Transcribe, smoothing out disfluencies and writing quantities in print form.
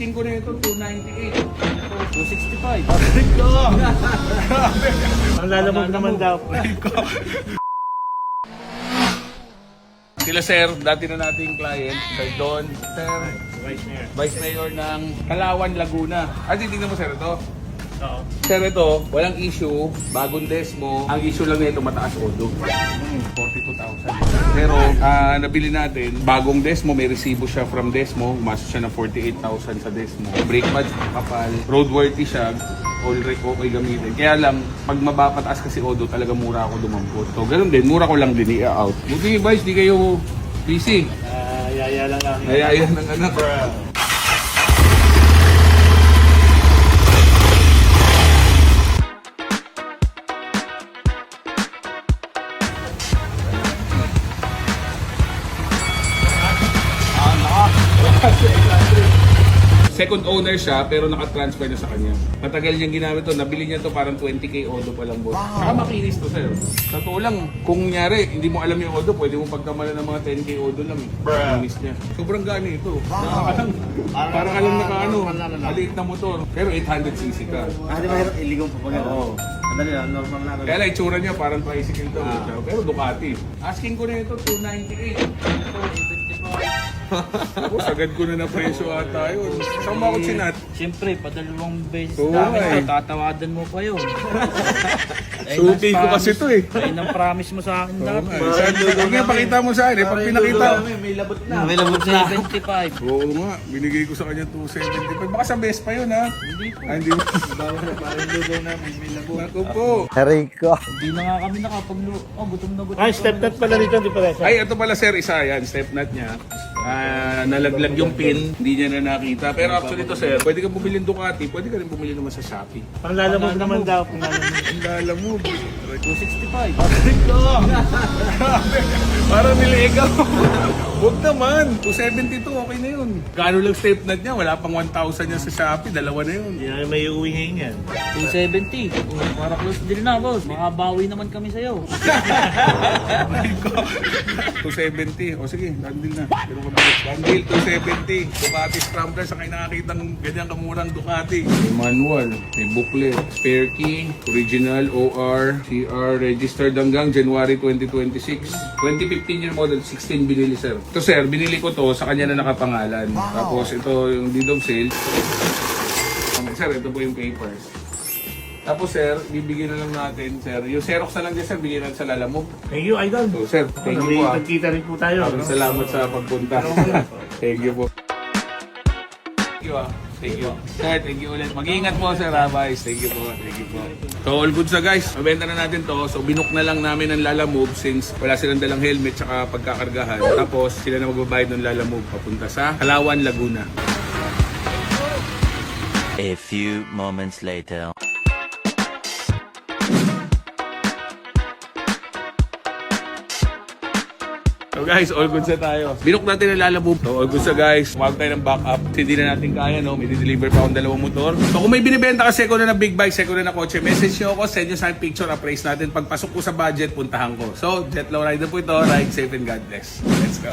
Asking ko na ito, 298. Ito, 265. ito. Ang lalamog naman daw. Sila sir, dati na nating client, Sir Don, sir, Vice Mayor ng Kalawan, Laguna. Tingnan mo sir ito. Oo. Sir, ito, walang issue, bagong Desmo. Ang issue lang nito, mataas odo. 42,000. Pero, nabili natin, bagong Desmo, may resibo siya from Desmo. Umasok siya ng 48,000 sa Desmo. Brake pads, kapal, roadworthy siya. All right, okay gamitin. Kaya lang, pag mabapataas kasi odo, talaga mura ako dumampot. So, ganun din, mura ko lang din i-out. Buti, Vice, di kayo busy. Yaya lang namin. Nayaya ng anak. Second owner siya pero naka-transfer na sa kanya. Matagal niyang ginamit to. Nabili niya to parang 20k odo pa lang, boss. Saka makinis to, sir. Sa totoo lang, kung nyari, hindi mo alam yung odo, pwede mo pagkamalan ng mga 10k odo lang. Makinis niya. Sobrang gani ito. Parang alam na kaano, maliit na motor. Pero 800cc ka. Di ba hirap iligong pa pag Oo. Andali lang, normal na. Kaya lang, itsura niya parang tricycle to. Pero Ducati. Asking ko na ito, 298. Ako, sagad ko na presyo ata yun. Saan ba ako sinat? Siyempre, padalawang beses Oo, namin eh. ito, tatawadan mo pa yun. Suki ko kasi to eh. Ayun ang promise mo sa akin dati. Huwag nga, pakita mo sa akin eh. Pag pinakita. May labot na. May labot 75. Oo nga, binigay ko sa kanya 275. Baka sa best pa yun ha. Hindi po. Hindi mo. Parang lugaw namin, may labot. Naku po. Rico. Hindi na nga kami nakapaglo. Oh, gutom na gutom. Ay, step nut pala rito, di pala. Ay, ito pala sir, isa yan. Step nut niya. Nalaglag yung pin, hindi niya na nakita. Pero actually ito sir, pwede kang bumili ng Ducati, pwede ka rin bumili naman sa Shopee. Ang lalamog naman daw. Ang lalamog. Ang lalamog. 265. Ito! Parang niligaw. Huwag naman. 272, okay na yun. Gaano lang step nut niya? Wala pang 1,000 yan sa Shopee. Dalawa na yun. Hindi na may uuwi ngayon yan. 270. Oh, para close deal na, boss. Makabawi naman kami sa'yo. 270. O sige, dandil na. Pero mabilis. Dandil, 270. Ducati Scrambler. Saan kayo nakakita ng ganyan kamurang Ducati? May manual, may booklet, spare key, original OR, CR, registered hanggang January 2026. 2015 year model, 16 binili sir. Ito sir, binili ko to sa kanya na nakapangalan. Tapos ito yung deed of sale. Sir, ito po yung papers. Tapos sir, bibigyan na lang natin sir. Yung Xerox na lang dyan sir, bigyan natin sa Lalamove. Thank you, Idol. So sir, thank you po ah. Nagkita rin po tayo. Maraming salamat sa pagpunta. Thank you po. Thank you ah. Thank you. Sir, thank you ulit. Mag-iingat po sir Rabais. Thank you po. Thank you po. So all good sa guys. Mabenta na natin to. So binook na lang namin ang Lalamove since wala silang dalang helmet tsaka pagkakargahan. Tapos sila na magbabayad ng Lalamove papunta sa Kalawan, Laguna. A few moments later. So guys, all good sa tayo. Binook natin ang Lalamove. So all good sa guys. Huwag tayo ng backup. Hindi na natin kaya, no? May deliver pa akong dalawang motor. So kung may binibenta ka second na big bike, second na kotse, message nyo ako, send nyo sa akin picture, appraise natin. Pagpasok ko sa budget, puntahan ko. So, Jet Low Rider po ito. Ride safe and God bless. Let's go.